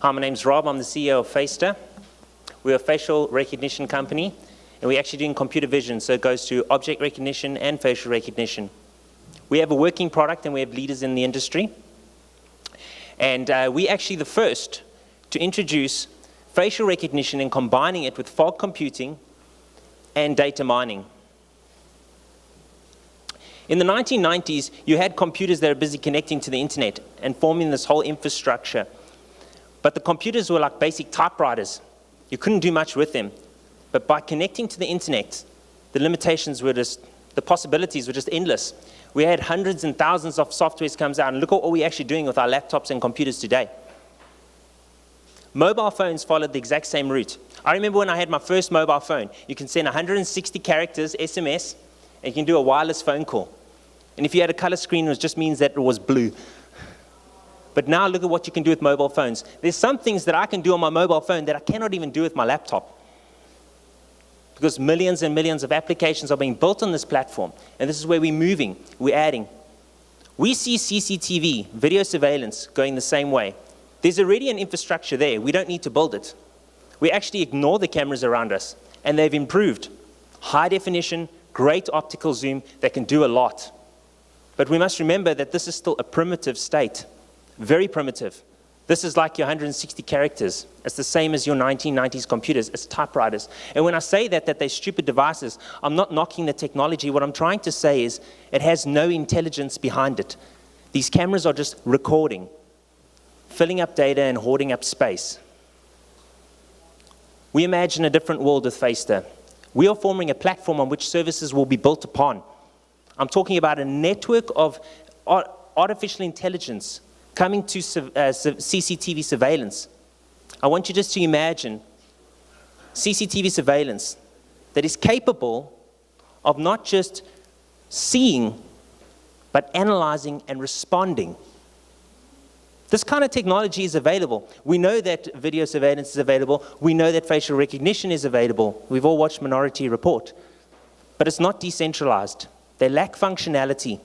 Hi, my name's Rob. I'm the CEO of Faceter. We're a facial recognition company, and we're actually doing computer vision, so it goes to object recognition and facial recognition. We have a working product, and we have leaders in the industry. And we're actually the first to introduce facial recognition and combining it with fog computing and data mining. In the 1990s, you had computers that are busy connecting to the internet and forming this whole infrastructure. But the computers were like basic typewriters. You couldn't do much with them. But by connecting to the internet, the limitations were just, the possibilities were just endless. We had hundreds and thousands of softwares comes out, and look at what we're actually doing with our laptops and computers today. Mobile phones followed the exact same route. I remember when I had my first mobile phone, you can send 160 characters, SMS, and you can do a wireless phone call. And if you had a color screen, it just means that it was blue. But now look at what you can do with mobile phones. There's some things that I can do on my mobile phone that I cannot even do with my laptop. Because millions and millions of applications are being built on this platform. And this is where we're moving, we're adding. We see CCTV, video surveillance, going the same way. There's already an infrastructure there. We don't need to build it. We actually ignore the cameras around us, and they've improved. High definition, great optical zoom that can do a lot. But we must remember that this is still a primitive state. Very primitive. This is like your 160 characters. It's the same as your 1990s computers. It's typewriters. And when I say that they're stupid devices, I'm not knocking the technology. What I'm trying to say is it has no intelligence behind it. These cameras are just recording, filling up data and hoarding up space. We imagine a different world with Faceter. We are forming a platform on which services will be built upon. I'm talking about a network of artificial intelligence coming to CCTV surveillance. I want you just to imagine CCTV surveillance that is capable of not just seeing, but analyzing and responding. This kind of technology is available. We know that video surveillance is available. We know that facial recognition is available. We've all watched Minority Report. But it's not decentralized. They lack functionality.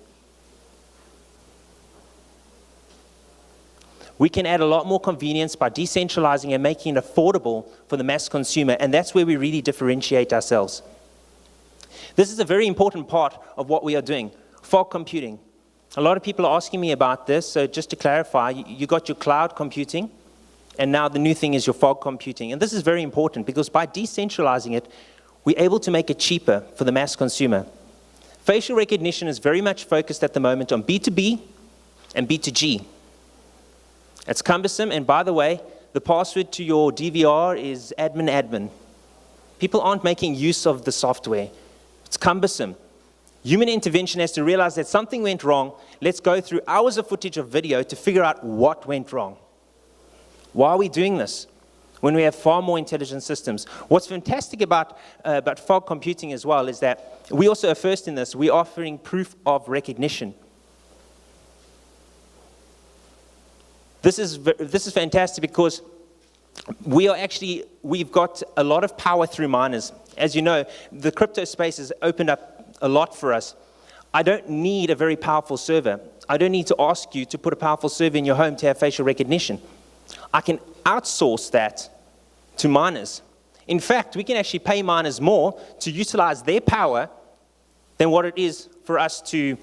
We can add a lot more convenience by decentralizing and making it affordable for the mass consumer, and that's where we really differentiate ourselves. This is a very important part of what we are doing, fog computing. A lot of people are asking me about this, so just to clarify, you got your cloud computing, and now the new thing is your fog computing. And this is very important because by decentralizing it, we're able to make it cheaper for the mass consumer. Facial recognition is very much focused at the moment on B2B and B2G. It's cumbersome, and by the way, the password to your DVR is admin. People aren't making use of the software. It's cumbersome. Human intervention has to realize that something went wrong. Let's go through hours of footage of video to figure out what went wrong. Why are we doing this when we have far more intelligent systems? What's fantastic about fog computing as well is that we also are first in this. We're offering proof of recognition. This is fantastic because we've got a lot of power through miners. As you know, the crypto space has opened up a lot for us. I don't need a very powerful server. I don't need to ask you to put a powerful server in your home to have facial recognition. I can outsource that to miners. In fact, we can actually pay miners more to utilize their power than what it is for us to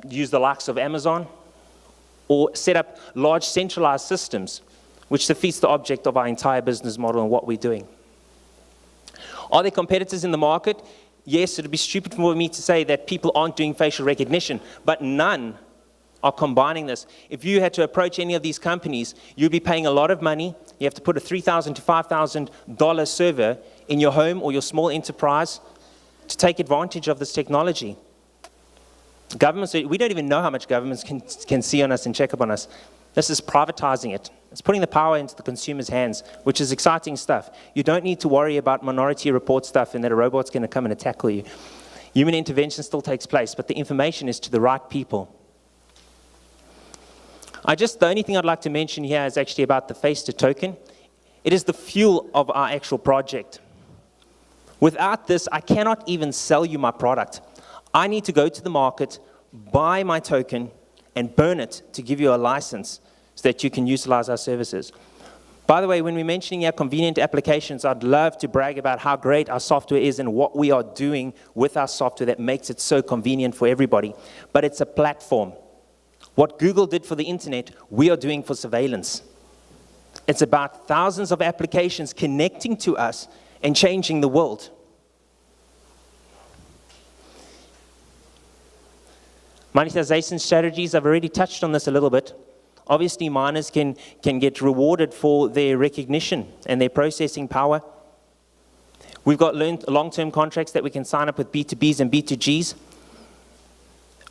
use the likes of Amazon or set up large centralized systems, which defeats the object of our entire business model and what we're doing. Are there competitors in the market? Yes, it would be stupid for me to say that people aren't doing facial recognition, but none are combining this. If you had to approach any of these companies, you'd be paying a lot of money. You have to put a $3,000 to $5,000 server in your home or your small enterprise to take advantage of this technology. Governments, we don't even know how much governments can see on us and check up on us. This is privatizing it. It's putting the power into the consumer's hands, which is exciting stuff. You don't need to worry about Minority Report stuff and that a robot's going to come and tackle you. Human intervention still takes place, but the information is to the right people. The only thing I'd like to mention here is actually about the Faceter token. It is the fuel of our actual project. Without this, I cannot even sell you my product. I need to go to the market, buy my token, and burn it to give you a license so that you can utilize our services. By the way, when we're mentioning our convenient applications, I'd love to brag about how great our software is and what we are doing with our software that makes it so convenient for everybody. But it's a platform. What Google did for the internet, we are doing for surveillance. It's about thousands of applications connecting to us and changing the world. Monetization strategies, I've already touched on this a little bit. Obviously, miners can get rewarded for their recognition and their processing power. We've got long-term contracts that we can sign up with B2Bs and B2Gs.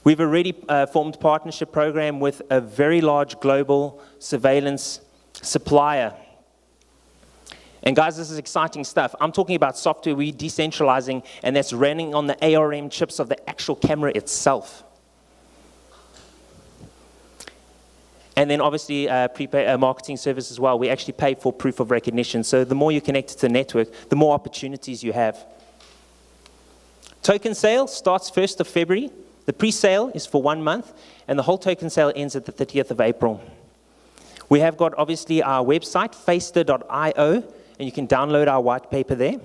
We've already formed a partnership program with a very large global surveillance supplier. And guys, this is exciting stuff. I'm talking about software we're decentralizing, and that's running on the ARM chips of the actual camera itself. And then obviously prepaid marketing service as well. We actually pay for proof of recognition. So the more you're connected to the network, the more opportunities you have. Token sale starts 1st of February. The pre-sale is for 1 month, and the whole token sale ends at the 30th of April. We have got obviously our website, Faceter.io, and you can download our white paper there.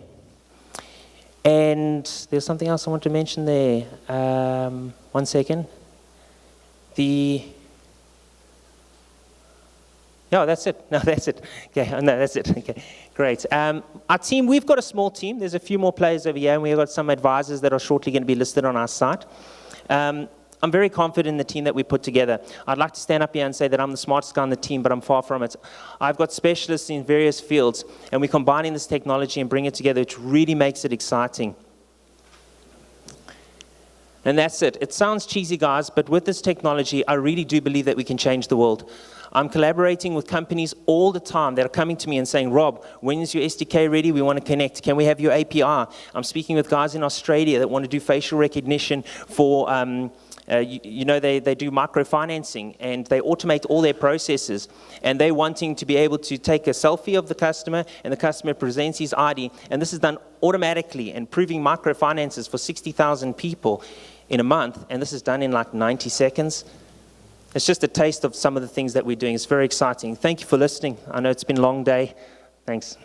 And there's something else I want to mention there. 1 second. No, that's it. No, that's it. Okay, no, that's it. Okay, great. Our team, we've got a small team. There's a few more players over here, and we've got some advisors that are shortly going to be listed on our site. I'm very confident in the team that we put together. I'd like to stand up here and say that I'm the smartest guy on the team, but I'm far from it. I've got specialists in various fields, and we're combining this technology and bringing it together, which really makes it exciting. And that's it. It sounds cheesy, guys, but with this technology, I really do believe that we can change the world. I'm collaborating with companies all the time that are coming to me and saying, Rob, when is your SDK ready? We want to connect. Can we have your API? I'm speaking with guys in Australia that want to do facial recognition for, they do microfinancing, and they automate all their processes. And they're wanting to be able to take a selfie of the customer, and the customer presents his ID. And this is done automatically and proving microfinances for 60,000 people in a month. And this is done in like 90 seconds. It's just a taste of some of the things that we're doing. It's very exciting. Thank you for listening. I know it's been a long day. Thanks.